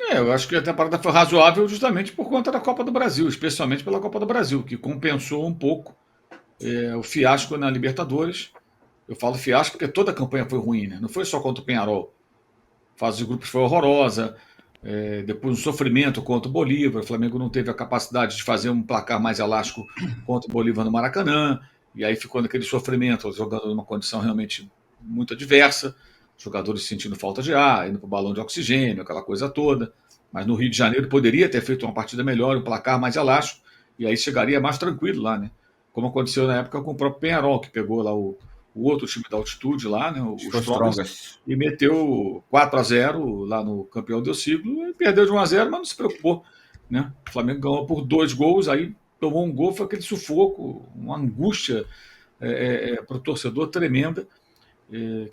Eu acho que a temporada foi razoável justamente por conta da Copa do Brasil, especialmente pela Copa do Brasil, que compensou um pouco o fiasco na Libertadores. Eu falo fiasco porque toda a campanha foi ruim, né? Não foi só contra o Penharol. A fase de grupos foi horrorosa, depois um sofrimento contra o Bolívar. O Flamengo não teve a capacidade de fazer um placar mais elástico contra o Bolívar no Maracanã, e aí ficou naquele sofrimento, jogando numa condição realmente muito adversa, jogadores sentindo falta de ar, indo para o balão de oxigênio, aquela coisa toda. Mas no Rio de Janeiro poderia ter feito uma partida melhor, um placar mais elástico, e aí chegaria mais tranquilo lá, né? Como aconteceu na época com o próprio Penharol, que pegou lá o outro time da altitude lá, né, o Foi Strongest, Strongest. e meteu 4-0 lá no campeão do ciclo, e perdeu de 1-0, mas não se preocupou. Né? O Flamengo ganhou por 2 gols, aí tomou um gol, foi aquele sufoco, uma angústia para o torcedor tremenda,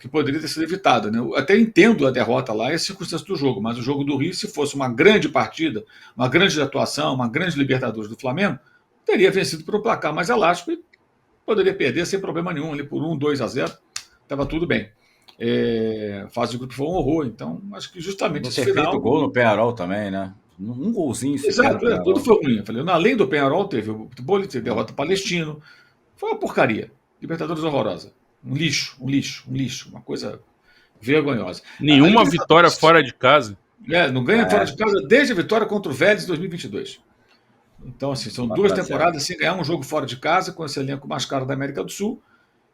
que poderia ter sido evitada. Né? Eu até entendo a derrota lá e as circunstâncias do jogo, mas o jogo do Rio, se fosse uma grande partida, uma grande atuação, uma grande Libertadores do Flamengo, teria vencido por um placar mais elástico e poderia perder sem problema nenhum, ali por 2-0, estava tudo bem. Fase de grupo foi um horror, então acho que justamente Não esse ter feito final. gol no Penharol também, né? Um golzinho sequer no Exato, tudo Penharol. foi ruim. Eu falei, além do Penharol, teve o Bolívar, teve derrota Palestino. Foi uma porcaria. Libertadores horrorosa. Um lixo, um lixo, um lixo. Uma coisa vergonhosa. A Nenhuma vitória Libertadores fora de casa. não ganha fora de casa desde a vitória contra o Vélez em 2022. Então, assim, são 2 4-0. temporadas sem ganhar um jogo fora de casa, com esse elenco mais caro da América do Sul.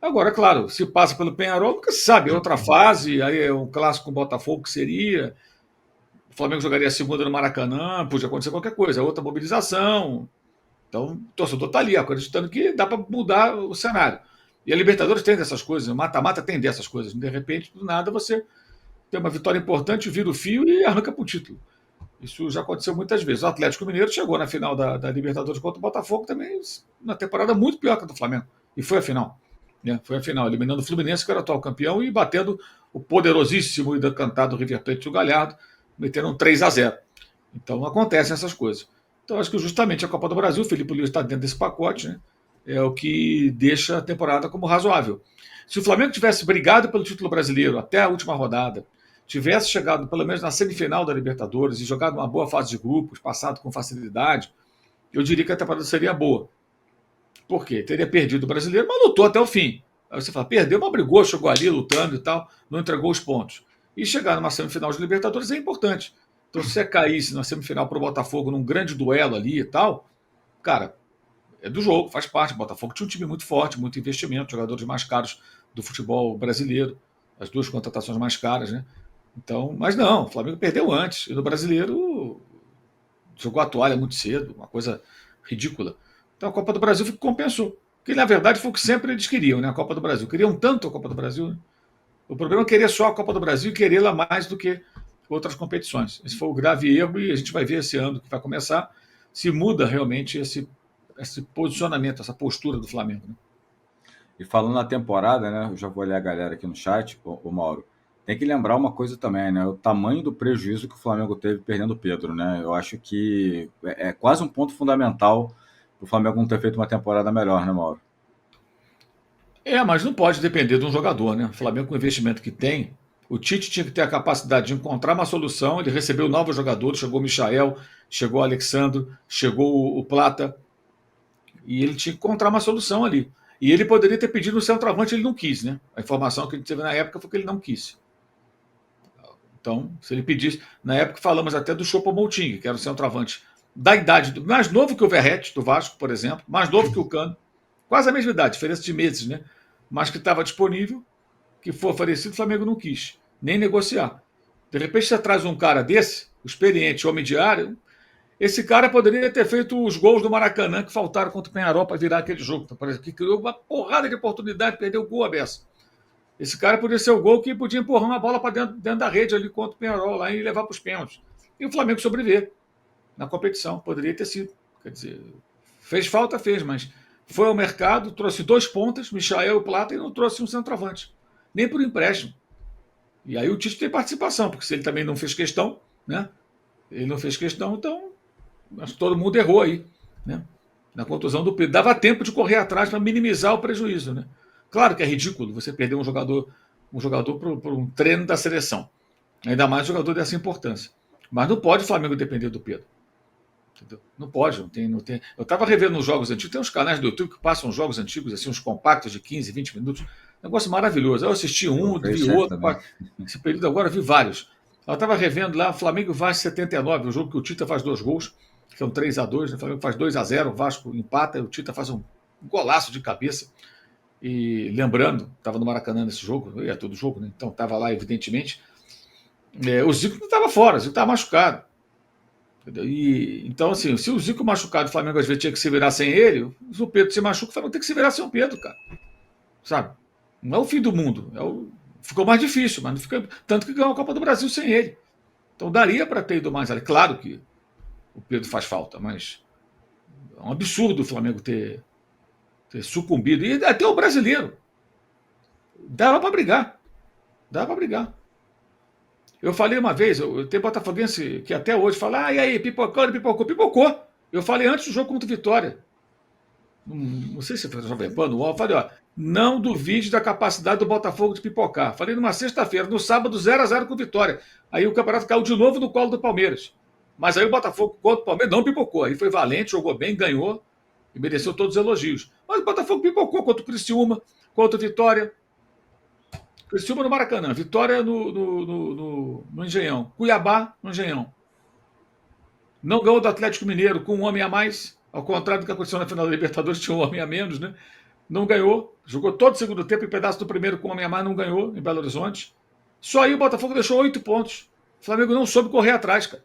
Agora, claro, se passa pelo Penharol, nunca se sabe, é outra fase, aí é um clássico com o Botafogo que seria. O Flamengo jogaria a segunda no Maracanã, podia acontecer qualquer coisa, outra mobilização. Então, o torcedor está ali, acreditando que dá para mudar o cenário. E a Libertadores tem dessas coisas, o mata-mata tem dessas coisas. De repente, do nada, você tem uma vitória importante, vira o fio e arranca para o título. Isso já aconteceu muitas vezes. O Atlético Mineiro chegou na final da Libertadores contra o Botafogo também, na temporada muito pior que a do Flamengo. E foi a final. Foi a final, eliminando o Fluminense, que era o atual campeão, e batendo o poderosíssimo e decantado River Plate do Galhardo, metendo um 3-0. Então acontecem essas coisas. Então acho que justamente a Copa do Brasil, o Felipe Luiz está dentro desse pacote, né? É o que deixa a temporada como razoável. Se o Flamengo tivesse brigado pelo título brasileiro até a última rodada, tivesse chegado pelo menos na semifinal da Libertadores e jogado uma boa fase de grupos, passado com facilidade, eu diria que a temporada seria boa. Por quê? Teria perdido o brasileiro, mas lutou até o fim. Aí você fala, perdeu, mas brigou, chegou ali lutando e tal, não entregou os pontos. E chegar numa semifinal de Libertadores é importante. Então, se você caísse na semifinal para o Botafogo num grande duelo ali e tal, cara, é do jogo, faz parte. O Botafogo tinha um time muito forte, muito investimento, jogadores mais caros do futebol brasileiro, as 2 contratações mais caras, né? Então, mas não, o Flamengo perdeu antes. E no brasileiro jogou a toalha muito cedo, uma coisa ridícula. Então a Copa do Brasil compensou. Que na verdade foi o que sempre eles queriam, né? A Copa do Brasil. Queriam tanto a Copa do Brasil. Né? O problema é querer só a Copa do Brasil e querê-la mais do que outras competições. Esse foi o grave erro e a gente vai ver esse ano que vai começar se muda realmente esse posicionamento, essa postura do Flamengo. Né? E falando na temporada, né? Eu já vou olhar a galera aqui no chat, o Mauro. Tem que lembrar uma coisa também, né? O tamanho do prejuízo que o Flamengo teve perdendo o Pedro, né? Eu acho que é quase um ponto fundamental para o Flamengo não ter feito uma temporada melhor, né, Mauro? Mas não pode depender de um jogador, né? O Flamengo, com o investimento que tem, o Tite tinha que ter a capacidade de encontrar uma solução. Ele recebeu novos jogadores, chegou o Michael, chegou o Alexandro, chegou o Plata, e ele tinha que encontrar uma solução ali. E ele poderia ter pedido no centroavante, ele não quis, né? A informação que a gente teve na época foi que ele não quis. Então, se ele pedisse. Na época falamos até do Choupo-Moting, que era o centroavante da idade, mais novo que o Verratti, do Vasco, por exemplo, mais novo que o Cano, quase a mesma idade, diferença de meses, né? Mas que estava disponível, que foi oferecido, o Flamengo não quis, nem negociar. De repente você traz um cara desse, experiente, homem de área, esse cara poderia ter feito os gols do Maracanã que faltaram contra o Penharol para virar aquele jogo, que criou uma porrada de oportunidade, perdeu o gol a beça. Esse cara podia ser o gol que podia empurrar uma bola para dentro da rede ali contra o Penharol lá e levar para os pênaltis. E o Flamengo sobreviver na competição, poderia ter sido. Quer dizer, fez falta, fez, mas foi ao mercado, trouxe 2 pontas, Michael e Plata, e não trouxe um centroavante. Nem por empréstimo. E aí o Tite tem participação, porque se ele também não fez questão, né? Ele não fez questão, então acho que todo mundo errou aí, né? Na contusão do Pedro. Dava tempo de correr atrás para minimizar o prejuízo, né? Claro que é ridículo você perder um jogador por um treino da seleção. Ainda mais um jogador dessa importância. Mas não pode o Flamengo depender do Pedro. Entendeu? Não pode, não tem. Eu estava revendo uns jogos antigos, tem uns canais do YouTube que passam jogos antigos, assim, uns compactos de 15, 20 minutos. Negócio maravilhoso. Eu assisti um, vi outro. Esse período agora vi vários. Eu estava revendo lá, Flamengo Vasco 79, o jogo que o Tita faz 2 gols, que é um 3-2, né? O Flamengo faz 2-0, o Vasco empata e o Tita faz um golaço de cabeça. E lembrando, estava no Maracanã nesse jogo, ia todo jogo, né? Então estava lá, evidentemente. O Zico não estava fora, o Zico estava machucado. Então, assim, se o Zico machucado, o Flamengo às vezes tinha que se virar sem ele, se o Pedro se machuca, o Flamengo tem que se virar sem o Pedro, cara. Sabe? Não é o fim do mundo. Ficou mais difícil, mas não fica. Tanto que ganhou a Copa do Brasil sem ele. Então daria para ter ido mais ali. Claro que o Pedro faz falta, mas é um absurdo o Flamengo ter sucumbido. E até o brasileiro. Dava para brigar. Dava para brigar. Eu falei uma vez, tem botafoguense que até hoje fala, e aí, pipocou. Eu falei antes do jogo contra o Vitória. Não sei se foi Jovem Pan, no UOL, eu falei, não duvide da capacidade do Botafogo de pipocar. Falei numa sexta-feira, no sábado, 0-0 com o Vitória. Aí o campeonato caiu de novo no colo do Palmeiras. Mas aí o Botafogo contra o Palmeiras não pipocou. Aí foi valente, jogou bem, ganhou e mereceu todos os elogios. Mas o Botafogo pipocou contra o Criciúma, contra o Vitória. Criciúma no Maracanã, Vitória no Engenhão, Cuiabá no Engenhão. Não ganhou do Atlético Mineiro com um homem a mais, ao contrário do que aconteceu na final da Libertadores, tinha um homem a menos, né? Não ganhou, jogou todo o segundo tempo e pedaço do primeiro com um homem a mais, não ganhou em Belo Horizonte. Só aí o Botafogo deixou 8 pontos. O Flamengo não soube correr atrás, cara.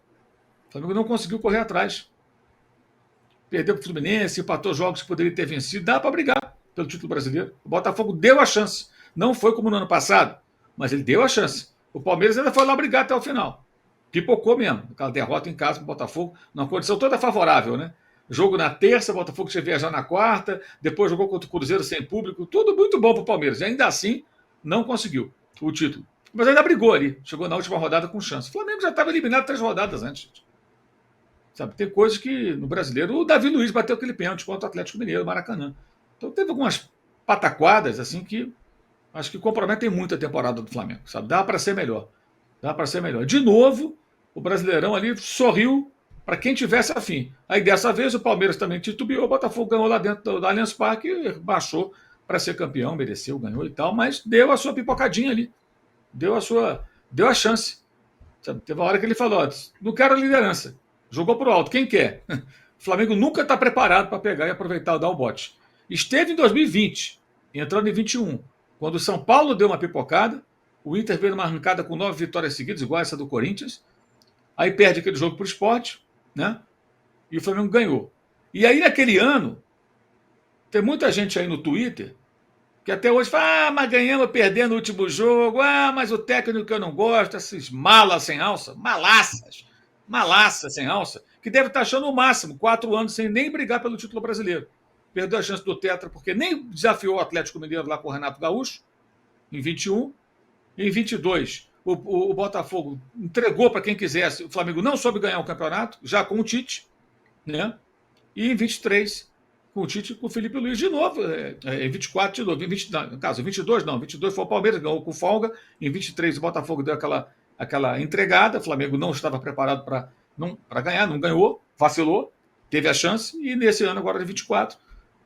O Flamengo não conseguiu correr atrás. Perdeu para o Fluminense, empatou jogos que poderia ter vencido, dá para brigar pelo título brasileiro. O Botafogo deu a chance. Não foi como no ano passado, mas ele deu a chance. O Palmeiras ainda foi lá brigar até o final. Pipocou mesmo. Aquela derrota em casa para o Botafogo, numa condição toda favorável, né? Jogo na terça, o Botafogo tinha viajar na quarta, depois jogou contra o Cruzeiro sem público, tudo muito bom para o Palmeiras. E ainda assim, não conseguiu o título. Mas ainda brigou ali, chegou na última rodada com chance. O Flamengo já estava eliminado 3 rodadas antes. Sabe, tem coisas que no brasileiro, o Davi Luiz bateu aquele pênalti contra o Atlético Mineiro, Maracanã. Então teve algumas pataquadas assim que acho que comprometem muito a temporada do Flamengo, sabe? Dá para ser melhor. Dá para ser melhor. De novo, o Brasileirão ali sorriu para quem tivesse afim. Aí dessa vez o Palmeiras também titubeou, o Botafogo ganhou lá dentro do Allianz Parque e baixou para ser campeão, mereceu, ganhou e tal, mas deu a sua pipocadinha ali. Deu a chance. Sabe? Teve uma hora que ele falou, não quero a liderança. Jogou pro alto, quem quer? O Flamengo nunca está preparado para pegar e aproveitar e dar o bote. Esteve em 2020, entrando em 21. Quando o São Paulo deu uma pipocada, o Inter veio numa arrancada com 9 vitórias seguidas, igual essa do Corinthians. Aí perde aquele jogo para o Sport, né? E o Flamengo ganhou. E aí, naquele ano, tem muita gente aí no Twitter que até hoje fala, mas ganhamos perdendo o último jogo, mas o técnico que eu não gosto, esses malas sem alça, malaças sem alça, que deve estar achando o máximo, 4 anos sem nem brigar pelo título brasileiro. Perdeu a chance do Tetra, porque nem desafiou o Atlético Mineiro lá com o Renato Gaúcho, em 21. Em 22, o Botafogo entregou para quem quisesse. O Flamengo não soube ganhar o campeonato, já com o Tite, né? E em 23, com o Tite, com o Felipe Luiz de novo. Em 24, de novo. No caso, em 22 não. Em 22 foi o Palmeiras, ganhou com folga. Em 23, o Botafogo deu aquela entregada. O Flamengo não estava preparado para ganhar, não ganhou, vacilou, teve a chance. E nesse ano, agora de 24,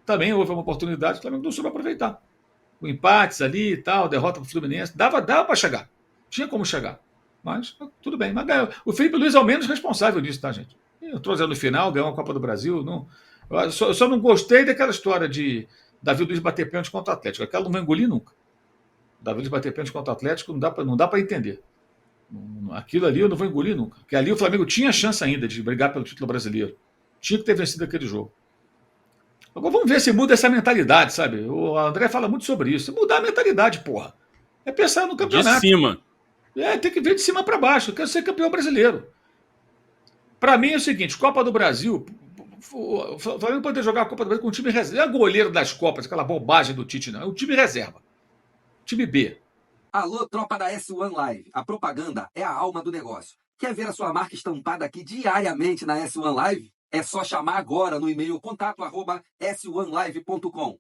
também houve uma oportunidade que o Flamengo não soube aproveitar. Com empates ali e tal, derrota para o Fluminense, dava para chegar. Tinha como chegar. Mas tudo bem. Mas ganhou. O Felipe Luiz é o menos responsável disso, tá, gente? Eu trouxe no final, ganhou a Copa do Brasil. Não, eu só não gostei daquela história de Davi Luiz bater pênalti contra o Atlético. Aquela não vai engolir nunca. Davi Luiz bater pênalti contra o Atlético não dá para entender. Aquilo ali eu não vou engolir nunca. Porque ali o Flamengo tinha chance ainda de brigar pelo título brasileiro. Tinha que ter vencido aquele jogo. Agora vamos ver se muda essa mentalidade, sabe? O André fala muito sobre isso. Mudar a mentalidade, porra. É pensar no campeonato. De cima. Tem que ver de cima para baixo. Eu quero ser campeão brasileiro. Para mim é o seguinte, Copa do Brasil, o Flamengo poder jogar a Copa do Brasil com o time reserva. Não é goleiro das Copas, aquela bobagem do Tite, não. É o time reserva. Time B. Alô, tropa da S1 Live. A propaganda é a alma do negócio. Quer ver a sua marca estampada aqui diariamente na S1 Live? É só chamar agora no e-mail contato@s1live.com.